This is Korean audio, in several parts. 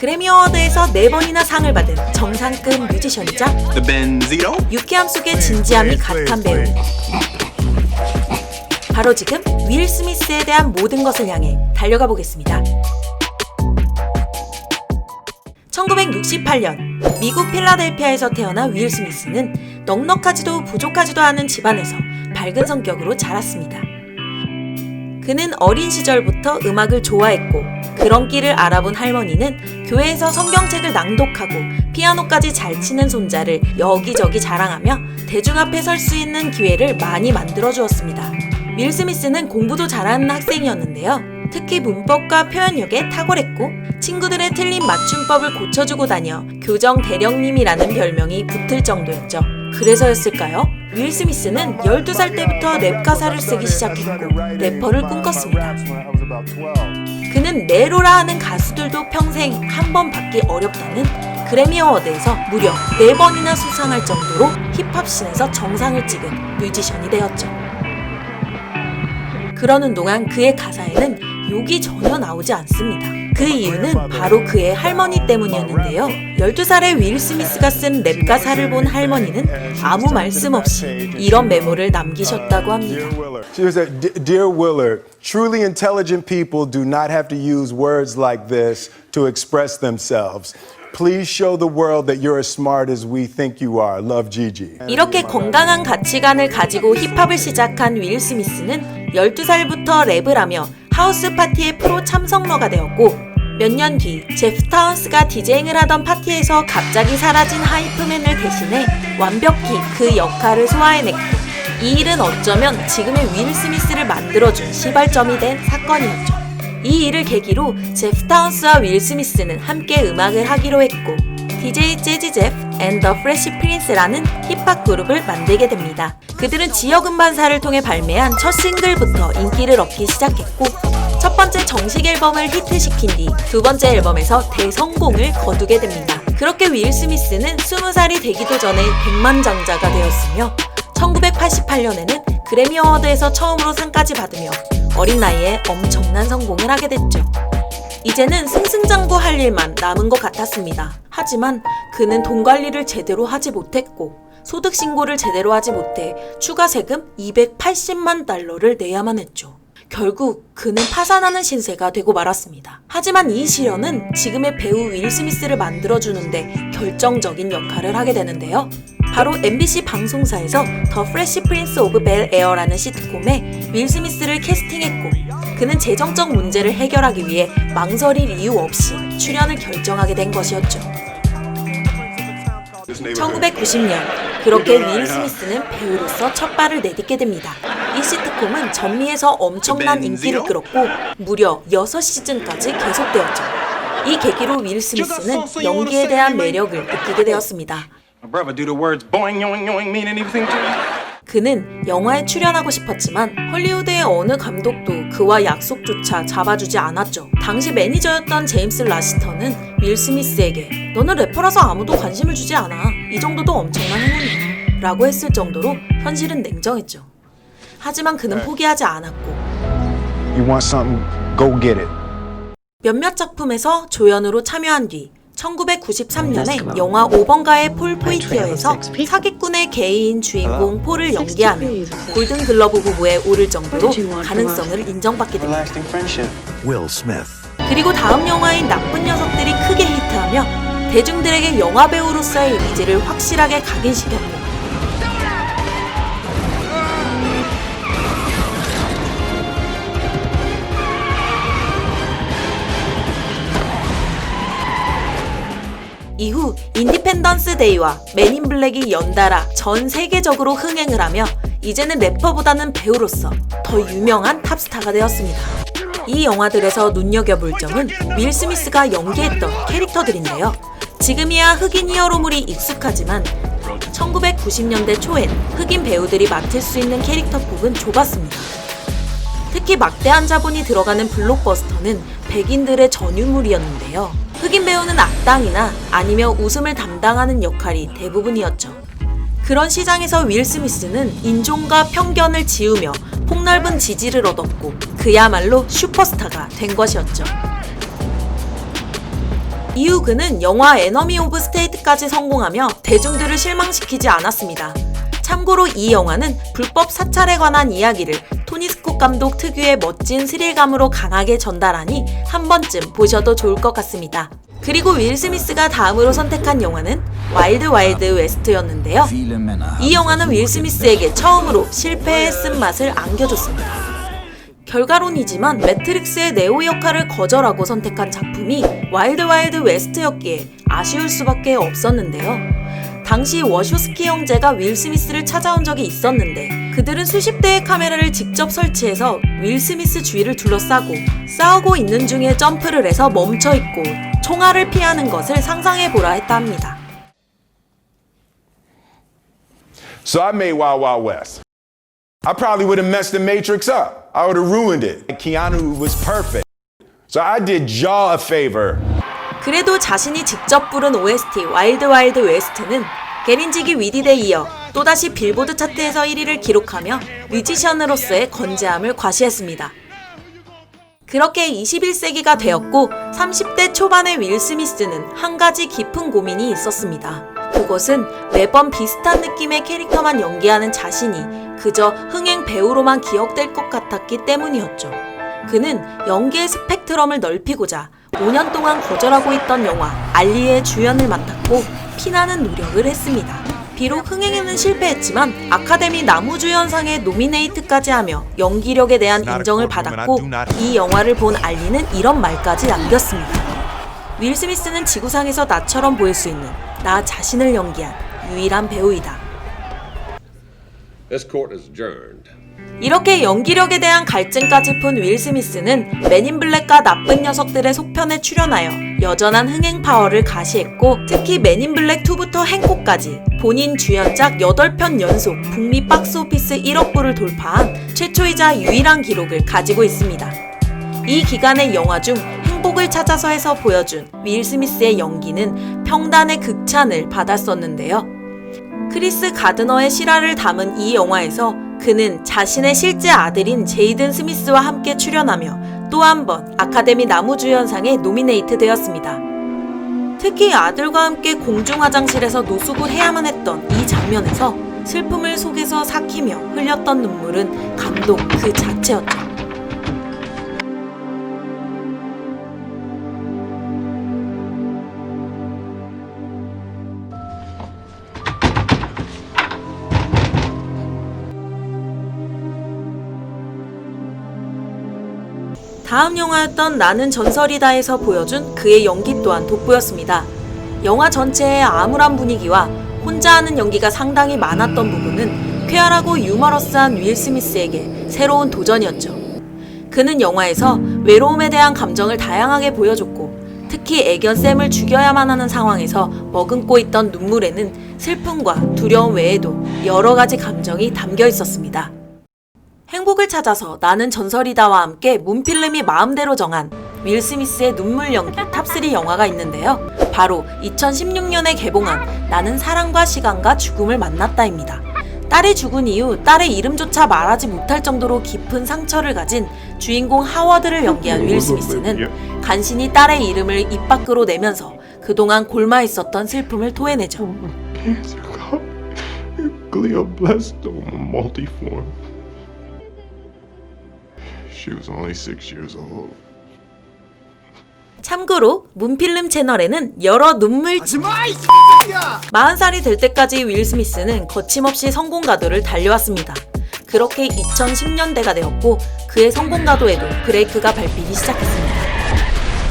그래미 어워드에서 4번이나 상을 받은 정상급 뮤지션이자 유쾌함 속에 진지함이 가득한 배우. 바로 지금 윌 스미스에 대한 모든 것을 향해 달려가 보겠습니다. 1968년 미국 필라델피아에서 태어난 윌 스미스는 넉넉하지도 부족하지도 않은 집안에서 밝은 성격으로 자랐습니다. 그는 어린 시절부터 음악을 좋아했고 그런 길을 알아본 할머니는 교회에서 성경책을 낭독하고 피아노까지 잘 치는 손자를 여기저기 자랑하며 대중 앞에 설 수 있는 기회를 많이 만들어 주었습니다. 윌 스미스는 공부도 잘하는 학생이었는데요. 특히 문법과 표현력에 탁월했고 친구들의 틀린 맞춤법을 고쳐주고 다녀 교정 대령님이라는 별명이 붙을 정도였죠. 그래서였을까요? 윌 스미스는 12살 때부터 랩 가사를 쓰기 시작했고 래퍼를 꿈꿨습니다. 그는 네로라 하는 가수들도 평생 한 번 받기 어렵다는 그래미 어워드에서 무려 4번이나 수상할 정도로 힙합씬에서 정상을 찍은 뮤지션이 되었죠. 그러는 동안 그의 가사에는 욕이 전혀 나오지 않습니다. 그 이유는 바로 그의 할머니 때문이었는데요. 12살의 윌 스미스가 쓴 랩 가사를 본 할머니는 아무 말씀 없이 이런 메모를 남기셨다고 합니다. She was like, Dear Willard, truly intelligent people do not have to use words like this to express themselves. Please show the world that you're as smart as we think you are. Love, Gigi. 이렇게 건강한 가치관을 가지고 힙합을 시작한 윌 스미스는 12살부터 랩을 하며 하우스 파티의 프로 참석러가 되었고 몇 년 뒤 제프 타운스가 디제잉을 하던 파티에서 갑자기 사라진 하이프맨을 대신해 완벽히 그 역할을 소화해냈고 이 일은 어쩌면 지금의 윌 스미스를 만들어준 시발점이 된 사건이었죠. 이 일을 계기로 제프 타운스와 윌 스미스는 함께 음악을 하기로 했고 DJ 재즈 제프 앤 더 프레시 프린스라는 힙합 그룹을 만들게 됩니다. 그들은 지역 음반사를 통해 발매한 첫 싱글부터 인기를 얻기 시작했고 첫 번째 정식 앨범을 히트시킨 뒤 두 번째 앨범에서 대성공을 거두게 됩니다. 그렇게 윌 스미스는 20살이 되기도 전에 백만장자가 되었으며 1988년에는 그래미 어워드에서 처음으로 상까지 받으며 어린 나이에 엄청난 성공을 하게 됐죠. 이제는 승승장구할 일만 남은 것 같았습니다. 하지만 그는 돈 관리를 제대로 하지 못했고 소득 신고를 제대로 하지 못해 추가 세금 280만 달러를 내야만 했죠. 결국 그는 파산하는 신세가 되고 말았습니다. 하지만 이 시련은 지금의 배우 윌 스미스를 만들어주는데 결정적인 역할을 하게 되는데요. 바로 MBC 방송사에서 더 프레시 프린스 오브 벨 에어라는 시트콤에 윌 스미스를 캐스팅했고 그는 재정적 문제를 해결하기 위해 망설일 이유 없이 출연을 결정하게 된 것이었죠. 1990년 그렇게 윌 스미스는 배우로서 첫 발을 내딛게 됩니다. 이 시트콤은 전미에서 엄청난 인기를 끌었고 무려 6시즌까지 계속되었죠. 이 계기로 윌 스미스는 연기에 대한 매력을 느끼게 되었습니다. 그는 영화에 출연하고 싶었지만 헐리우드의 어느 감독도 그와 약속조차 잡아주지 않았죠. 당시 매니저였던 제임스 라시터는 윌 스미스에게 너는 래퍼라서 아무도 관심을 주지 않아. 이 정도도 엄청난 행운이야. 라고 했을 정도로 현실은 냉정했죠. 하지만 그는 포기하지 않았고 You want something? Go get it. 몇몇 작품에서 조연으로 참여한 뒤 1993년에 영화 5번가의 폴 포이티어에서 사기꾼의 개인 주인공 폴을 연기하며 골든글러브 후보에 오를 정도로 가능성을 인정받게 됩니다. 그리고 다음 영화인 나쁜 녀석들이 크게 히트하며 대중들에게 영화배우로서의 이미지를 확실하게 각인시켰고 이후 인디펜던스 데이와 맨인 블랙이 연달아 전 세계적으로 흥행을 하며 이제는 래퍼보다는 배우로서 더 유명한 탑스타가 되었습니다. 이 영화들에서 눈여겨볼 점은 윌 스미스가 연기했던 캐릭터들인데요. 지금이야 흑인 히어로물이 익숙하지만 1990년대 초엔 흑인 배우들이 맡을 수 있는 캐릭터 폭은 좁았습니다. 특히 막대한 자본이 들어가는 블록버스터는 백인들의 전유물이었는데요. 흑인 배우는 악당이나 아니면 웃음을 담당하는 역할이 대부분이었죠. 그런 시장에서 윌 스미스는 인종과 편견을 지우며 폭넓은 지지를 얻었고 그야말로 슈퍼스타가 된 것이었죠. 이후 그는 영화 에너미 오브 스테이트까지 성공하며 대중들을 실망시키지 않았습니다. 참고로 이 영화는 불법 사찰에 관한 이야기를 토니 스콧 감독 특유의 멋진 스릴감으로 강하게 전달하니 한 번쯤 보셔도 좋을 것 같습니다. 그리고 윌 스미스가 다음으로 선택한 영화는 와일드 와일드 웨스트였는데요. 이 영화는 윌 스미스에게 처음으로 실패의 쓴맛을 안겨줬습니다. 결과론이지만 매트릭스의 네오 역할을 거절하고 선택한 작품이 와일드 와일드 웨스트였기에 아쉬울 수밖에 없었는데요. 당시 워쇼스키 형제가 윌 스미스를 찾아온 적이 있었는데 그들은 수십 대의 카메라를 직접 설치해서 윌 스미스 주위를 둘러싸고 싸우고 있는 중에 점프를 해서 멈춰있고 총알을 피하는 것을 상상해보라 했다 합니다. So I made Wild Wild West. I probably would have messed the Matrix up. I would have ruined it. Keanu was perfect. So I did Jaw a favor. 그래도 자신이 직접 부른 OST 와일드 와일드 웨스트는 게린지기 위디에 이어 또다시 빌보드 차트에서 1위를 기록하며 뮤지션으로서의 건재함을 과시했습니다. 그렇게 21세기가 되었고 30대 초반의 윌 스미스는 한 가지 깊은 고민이 있었습니다. 그것은 매번 비슷한 느낌의 캐릭터만 연기하는 자신이 그저 흥행 배우로만 기억될 것 같았기 때문이었죠. 그는 연기의 스펙트럼을 넓히고자 5년 동안 거절하고 있던 영화 알리의 주연을 맡았고 피나는 노력을 했습니다. 비록 흥행에는 실패했지만 아카데미 나무주연상에 노미네이트까지 하며 연기력에 대한 인정을 받았고 이 영화를 본 알리는 이런 말까지 남겼습니다. 윌 스미스는 지구상에서 나처럼 보일 수 있는 나 자신을 연기한 유일한 배우이다. This court is adjourned. 이렇게 연기력에 대한 갈증까지 푼 윌 스미스는 맨인 블랙과 나쁜 녀석들의 속편에 출연하여 여전한 흥행 파워를 가시했고 특히 맨인 블랙 2부터 행콕까지 본인 주연작 8편 연속 북미 박스오피스 1억 불을 돌파한 최초이자 유일한 기록을 가지고 있습니다. 이 기간의 영화 중 행복을 찾아서에서 보여준 윌 스미스의 연기는 평단의 극찬을 받았었는데요. 크리스 가드너의 실화를 담은 이 영화에서 그는 자신의 실제 아들인 제이든 스미스와 함께 출연하며 또 한 번 아카데미 나무주연상에 노미네이트 되었습니다. 특히 아들과 함께 공중 화장실에서 노숙을 해야만 했던 이 장면에서 슬픔을 속에서 삭히며 흘렸던 눈물은 감동 그 자체였죠. 다음 영화였던 나는 전설이다에서 보여준 그의 연기 또한 돋보였습니다. 영화 전체의 암울한 분위기와 혼자 하는 연기가 상당히 많았던 부분은 쾌활하고 유머러스한 윌 스미스에게 새로운 도전이었죠. 그는 영화에서 외로움에 대한 감정을 다양하게 보여줬고 특히 애견 샘을 죽여야만 하는 상황에서 머금고 있던 눈물에는 슬픔과 두려움 외에도 여러 가지 감정이 담겨 있었습니다. 행복을 찾아서 나는 전설이다와 함께 문필름이 마음대로 정한 윌 스미스의 눈물 연기 탑3 영화가 있는데요. 바로 2016년에 개봉한 나는 사랑과 시간과 죽음을 만났다입니다. 딸이 죽은 이후 딸의 이름조차 말하지 못할 정도로 깊은 상처를 가진 주인공 하워드를 연기한 윌 스미스는 간신히 딸의 이름을 입 밖으로 내면서 그동안 골마 있었던 슬픔을 토해내죠. glioblastoma multiforme. She was only 6 years old. 참고로 문필름 채널에는 여러 눈물 40살이 될 때까지 윌 스미스는 거침없이 성공 가도를 달려왔습니다. 그렇게 2010년대가 되었고 그의 성공 가도에도 브레이크가 밟히기 시작했습니다.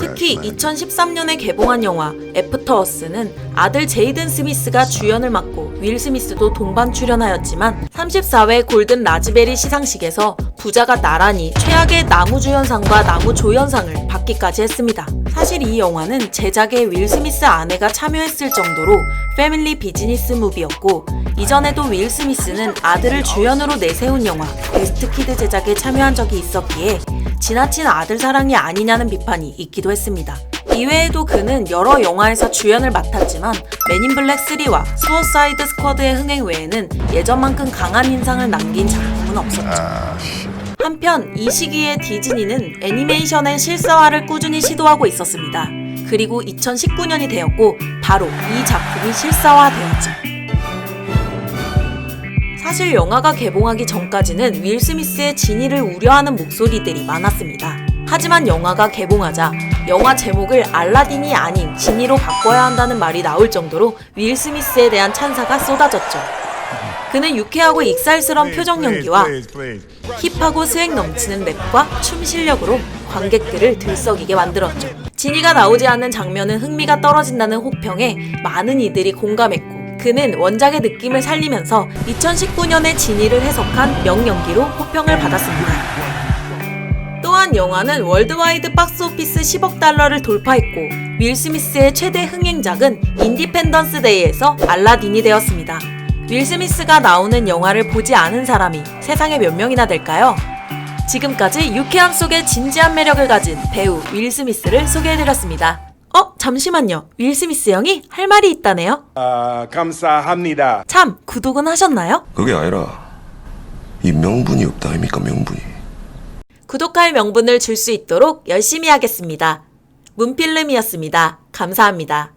특히 2013년에 개봉한 영화 애프터 어스는 아들 제이든 스미스가 주연을 맡고 윌 스미스도 동반 출연하였지만 34회 골든 라즈베리 시상식에서 부자가 나란히 최악의 나무주연상과 나무조연상을 받기까지 했습니다. 사실 이 영화는 제작에 윌 스미스 아내가 참여했을 정도로 패밀리 비즈니스 무비였고 이전에도 윌 스미스는 아들을 주연으로 내세운 영화 베스트 키드 제작에 참여한 적이 있었기에 지나친 아들 사랑이 아니냐는 비판이 있기도 했습니다. 이외에도 그는 여러 영화에서 주연을 맡았지만 맨인 블랙 3와 수어사이드 스쿼드의 흥행 외에는 예전만큼 강한 인상을 남긴 작품은 없었죠. 한편 이 시기에 디즈니는 애니메이션의 실사화를 꾸준히 시도하고 있었습니다. 그리고 2019년이 되었고 바로 이 작품이 실사화되었죠. 사실 영화가 개봉하기 전까지는 윌 스미스의 진위를 우려하는 목소리들이 많았습니다. 하지만 영화가 개봉하자 영화 제목을 알라딘이 아닌 지니로 바꿔야 한다는 말이 나올 정도로 윌 스미스에 대한 찬사가 쏟아졌죠. 그는 유쾌하고 익살스러운 표정 연기와 힙하고 스웩 넘치는 랩과 춤 실력으로 관객들을 들썩이게 만들었죠. 지니가 나오지 않는 장면은 흥미가 떨어진다는 혹평에 많은 이들이 공감했고 그는 원작의 느낌을 살리면서 2019년의 지니를 해석한 명연기로 호평을 받았습니다. 또한 영화는 월드와이드 박스오피스 10억 달러를 돌파했고 윌 스미스의 최대 흥행작은 인디펜던스 데이에서 알라딘이 되었습니다. 윌 스미스가 나오는 영화를 보지 않은 사람이 세상에 몇 명이나 될까요? 지금까지 유쾌함 속에 진지한 매력을 가진 배우 윌 스미스를 소개해드렸습니다. 잠시만요. 윌 스미스 형이 할 말이 있다네요. 감사합니다. 참, 구독은 하셨나요? 그게 아니라 이 명분이 없다 아닙니까 명분이. 구독할 명분을 줄 수 있도록 열심히 하겠습니다. 문필름이었습니다. 감사합니다.